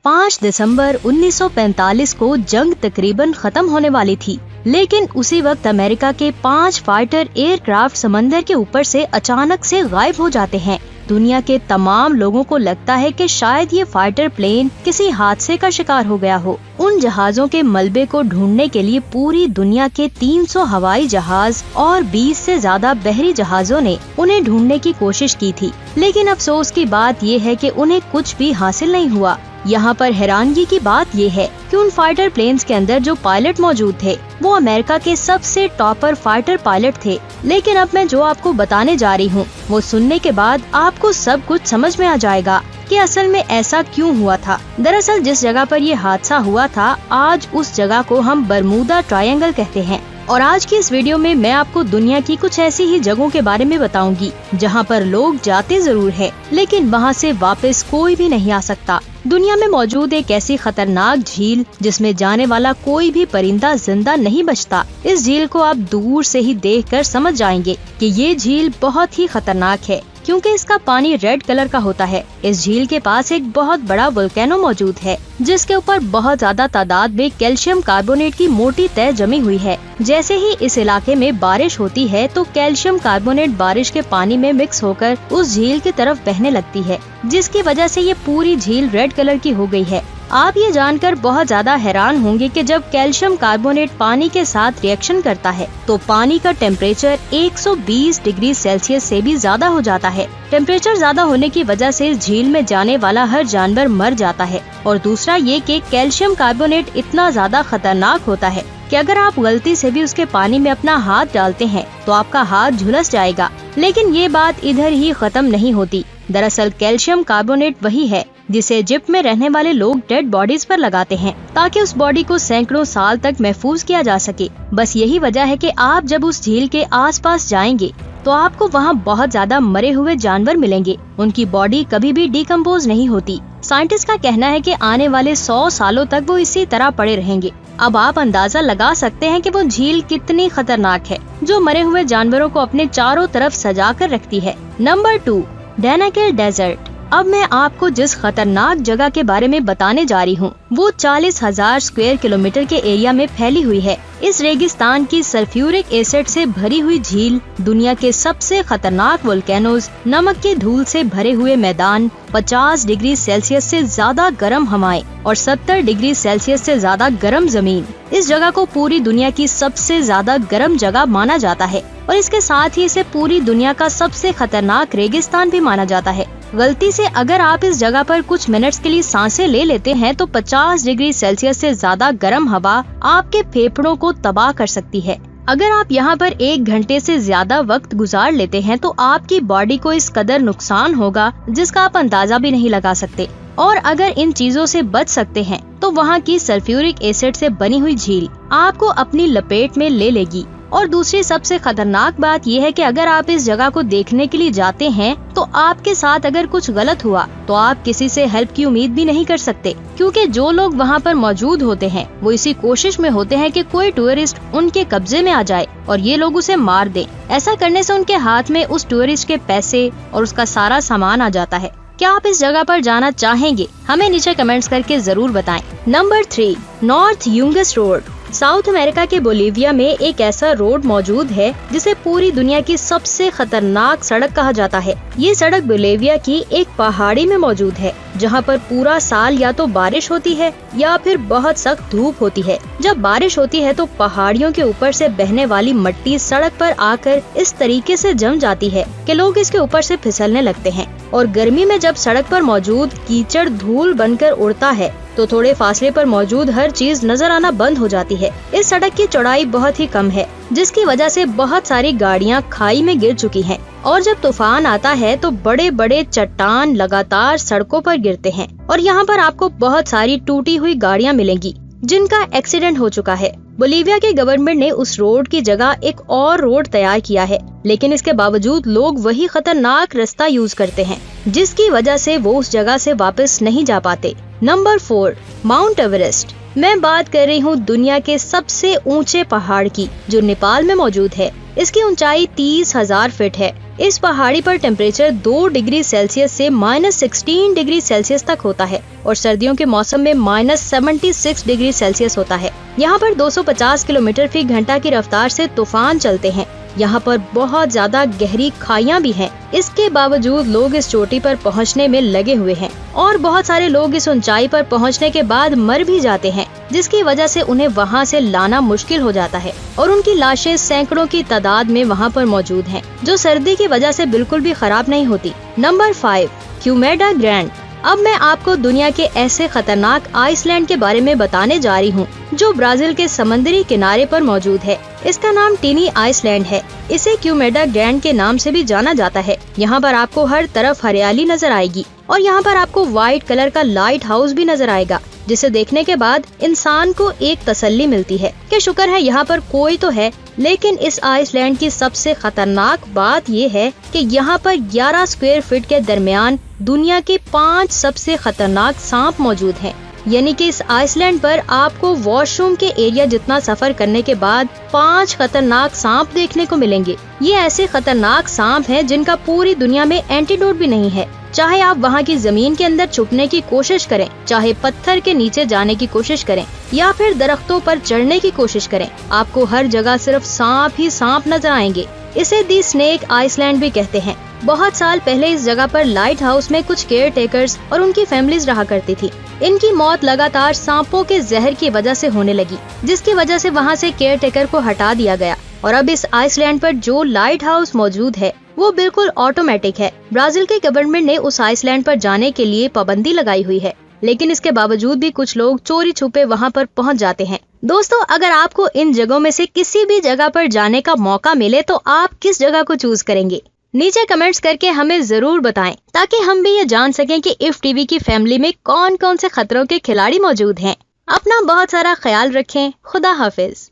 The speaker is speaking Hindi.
5 दिसंबर 1945 को जंग तकरीबन खत्म होने वाली थी, लेकिन उसी वक्त अमेरिका के 5 फाइटर एयरक्राफ्ट समंदर के ऊपर से अचानक से गायब हो जाते हैं। दुनिया के तमाम लोगों को लगता है कि शायद ये फाइटर प्लेन किसी हादसे का शिकार हो गया हो। उन जहाजों के मलबे को ढूंढने के लिए पूरी दुनिया के 300 हवाई जहाज और 20 से ज्यादा बहरी जहाजों ने उन्हें ढूंढने की कोशिश की थी, लेकिन अफसोस की बात ये है कि उन्हें कुछ भी हासिल नहीं हुआ। यहाँ पर हैरानगी की बात ये है कि उन फाइटर प्लेन्स के अंदर जो पायलट मौजूद थे वो अमेरिका के सबसे टॉपर फाइटर पायलट थे। लेकिन अब मैं जो आपको बताने जा रही हूँ वो सुनने के बाद आपको सब कुछ समझ में आ जाएगा कि असल में ऐसा क्यों हुआ था। दरअसल जिस जगह पर ये हादसा हुआ था, आज उस जगह को हम बरमूदा ट्रायंगल कहते हैं। और आज की इस वीडियो में मैं आपको दुनिया की कुछ ऐसी ही जगहों के बारे में बताऊंगी जहां पर लोग जाते जरूर हैं, लेकिन वहां से वापस कोई भी नहीं आ सकता। दुनिया में मौजूद एक ऐसी खतरनाक झील जिसमें जाने वाला कोई भी परिंदा जिंदा नहीं बचता। इस झील को आप दूर से ही देखकर समझ जाएंगे कि ये झील बहुत ही खतरनाक है, क्योंकि इसका पानी रेड कलर का होता है। इस झील के पास एक बहुत बड़ा वोल्केनो मौजूद है, जिसके ऊपर बहुत ज्यादा तादाद में कैल्शियम कार्बोनेट की मोटी तह जमी हुई है। जैसे ही इस इलाके में बारिश होती है तो कैल्शियम कार्बोनेट बारिश के पानी में मिक्स होकर उस झील की तरफ बहने लगती है, जिसकी वजह से ये पूरी झील रेड कलर की हो गई है। आप ये जानकर बहुत ज्यादा हैरान होंगे कि जब कैल्शियम कार्बोनेट पानी के साथ रिएक्शन करता है तो पानी का टेम्परेचर 120 डिग्री सेल्सियस से भी ज्यादा हो जाता है। टेम्परेचर ज्यादा होने की वजह से इस झील में जाने वाला हर जानवर मर जाता है। और दूसरा ये कि कैल्शियम कार्बोनेट इतना ज्यादा खतरनाक होता है कि अगर आप गलती से भी उसके पानी में अपना हाथ डालते हैं तो आपका हाथ झुलस जाएगा। लेकिन ये बात इधर ही खत्म नहीं होती। दरअसल कैल्शियम कार्बोनेट वही है जिसे इजिप्ट में रहने वाले लोग डेड बॉडीज पर लगाते हैं, ताकि उस बॉडी को सैकड़ों साल तक महफूज किया जा सके। बस यही वजह है कि आप जब उस झील के आसपास जाएंगे तो आपको वहाँ बहुत ज्यादा मरे हुए जानवर मिलेंगे। उनकी बॉडी कभी भी डिकम्पोज नहीं होती। साइंटिस्ट का कहना है कि आने वाले 100 सालों तक वो इसी तरह पड़े रहेंगे। अब आप अंदाजा लगा सकते हैं कि वो झील कितनी खतरनाक है, जो मरे हुए जानवरों को अपने चारों तरफ सजा कर रखती है। Number 2, Danakil desert. अब मैं आपको जिस खतरनाक जगह के बारे में बताने जा रही हूँ वो 40,000 स्क्वायर किलोमीटर के एरिया में फैली हुई है। इस रेगिस्तान की सल्फ्यूरिक एसिड से भरी हुई झील, दुनिया के सबसे खतरनाक वोल्केनोज, नमक की धूल से भरे हुए मैदान, 50 डिग्री सेल्सियस से ज्यादा गर्म हवाएं और 70 डिग्री सेल्सियस से ज्यादा गर्म जमीन। इस जगह को पूरी दुनिया की सबसे ज्यादा गर्म जगह माना जाता है और इसके साथ ही इसे पूरी दुनिया का सबसे खतरनाक रेगिस्तान भी माना जाता है। गलती से अगर आप इस जगह पर कुछ मिनट्स के लिए सांसें ले लेते हैं तो 50 डिग्री सेल्सियस से ज्यादा गर्म हवा आपके फेफड़ों को तबाह कर सकती है। अगर आप यहाँ पर 1 घंटे से ज्यादा वक्त गुजार लेते हैं तो आपकी बॉडी को इस कदर नुकसान होगा जिसका आप अंदाजा भी नहीं लगा सकते। और अगर इन चीजों से बच सकते हैं तो वहाँ की सल्फ्यूरिक एसिड से बनी हुई झील आपको अपनी लपेट में ले लेगी। और दूसरी सबसे खतरनाक बात यह है कि अगर आप इस जगह को देखने के लिए जाते हैं तो आपके साथ अगर कुछ गलत हुआ तो आप किसी से हेल्प की उम्मीद भी नहीं कर सकते, क्योंकि जो लोग वहाँ पर मौजूद होते हैं वो इसी कोशिश में होते हैं कि कोई टूरिस्ट उनके कब्जे में आ जाए और ये लोग उसे मार दें। ऐसा करने से उनके हाथ में उस टूरिस्ट के पैसे और उसका सारा सामान आ जाता है। क्या आप इस जगह पर जाना चाहेंगे? हमें नीचे कमेंट्स करके जरूर बताएं। Number 3, north Yungas road. South America के बोलीविया में एक ऐसा रोड मौजूद है जिसे पूरी दुनिया की सबसे खतरनाक सड़क कहा जाता है। ये सड़क बोलीविया की एक पहाड़ी में मौजूद है, जहाँ पर पूरा साल या तो बारिश होती है या फिर बहुत सख्त धूप होती है। जब बारिश होती है तो पहाड़ियों के ऊपर से बहने वाली मिट्टी सड़क पर आकर इस तरीके से जम जाती है कि लोग इसके ऊपर से फिसलने लगते हैं। और गर्मी में जब सड़क पर मौजूद कीचड़ धूल बनकर उड़ता है तो थोड़े फासले पर मौजूद हर चीज नजर आना बंद हो जाती है। इस सड़क की चौड़ाई बहुत ही कम है, जिसकी वजह से बहुत सारी गाड़ियां खाई में गिर चुकी हैं। और जब तूफान आता है तो बड़े बड़े चट्टान लगातार सड़कों पर गिरते हैं और यहाँ पर आपको बहुत सारी टूटी हुई गाड़ियाँ मिलेंगी जिनका एक्सीडेंट हो चुका है। बोलीविया के गवर्नमेंट ने उस रोड की जगह एक और रोड तैयार किया है, लेकिन इसके बावजूद लोग वही खतरनाक रास्ता यूज करते हैं, जिसकी वजह से वो उस जगह से वापस नहीं जा पाते। Number 4, mount Everest. मैं बात कर रही हूँ दुनिया के सबसे ऊंचे पहाड़ की, जो नेपाल में मौजूद है। इसकी ऊंचाई 30,000 फीट है। इस पहाड़ी पर टेम्परेचर 2 डिग्री सेल्सियस से -16 डिग्री सेल्सियस तक होता है। और सर्दियों के मौसम में -76 डिग्री सेल्सियस होता है। यहाँ पर 250 किलोमीटर फी घंटा की रफ्तार से तूफान चलते हैं। यहाँ पर बहुत ज्यादा गहरी खाइयाँ भी हैं। इसके बावजूद लोग इस चोटी पर पहुँचने में लगे हुए हैं और बहुत सारे लोग इस ऊंचाई पर पहुँचने के बाद मर भी जाते हैं, जिसकी वजह से उन्हें वहाँ से लाना मुश्किल हो जाता है और उनकी लाशें सैकड़ों की तादाद में वहाँ पर मौजूद हैं, जो सर्दी की वजह से बिल्कुल भी खराब नहीं होती। Number 5, Queimada Grande. अब मैं आपको दुनिया के ऐसे खतरनाक आइसलैंड के बारे में बताने जा रही हूँ जो ब्राजील के समुद्री किनारे पर मौजूद है। इसका नाम टिनी आइसलैंड है। इसे क्यूमेडा ग्रैंड के नाम से भी जाना जाता है। यहाँ पर आपको हर तरफ हरियाली नजर आएगी और यहाँ पर आपको व्हाइट कलर का लाइट हाउस भी नजर आएगा, जिसे देखने के बाद इंसान को एक तसल्ली मिलती है कि शुक्र है यहाँ पर कोई तो है। लेकिन इस आइसलैंड की सबसे खतरनाक बात ये है कि यहाँ पर 11 स्क्वायर फीट के दरमियान दुनिया के 5 सबसे खतरनाक सांप मौजूद हैं। यानी कि इस आइसलैंड पर आपको वॉशरूम के एरिया जितना सफर करने के बाद 5 खतरनाक सांप देखने को मिलेंगे। ये ऐसे खतरनाक सांप हैं जिनका पूरी दुनिया में एंटीडोट भी नहीं है। चाहे आप वहाँ की जमीन के अंदर छुपने की कोशिश करें, चाहे पत्थर के नीचे जाने की कोशिश करें या फिर दरख्तों पर चढ़ने की कोशिश करें, आपको हर जगह सिर्फ सांप ही सांप नजर आएंगे। इसे दी स्नेक आइसलैंड भी कहते हैं। बहुत साल पहले इस जगह पर लाइट हाउस में कुछ केयर टेकर्स और उनकी फैमिलीज रहा करती थी। इनकी मौत लगातार सांपों के जहर की वजह से होने लगी, जिसकी वजह से वहाँ से केयर टेकर को हटा दिया गया और अब इस आइसलैंड पर जो लाइट हाउस मौजूद है वो बिल्कुल ऑटोमेटिक है। ब्राजील के गवर्नमेंट ने उस आइसलैंड पर जाने के लिए पाबंदी लगाई हुई है, लेकिन इसके बावजूद भी कुछ लोग चोरी छुपे वहाँ पर पहुँच जाते हैं। दोस्तों, अगर आपको इन जगहों में से किसी भी जगह पर जाने का मौका मिले तो आप किस जगह को चूज करेंगे? नीचे कमेंट्स करके हमें जरूर बताएं, ताकि हम भी ये जान सकें कि इफ टीवी की फैमिली में कौन कौन से खतरों के खिलाड़ी मौजूद हैं। अपना बहुत सारा ख्याल रखें। खुदा हाफिज।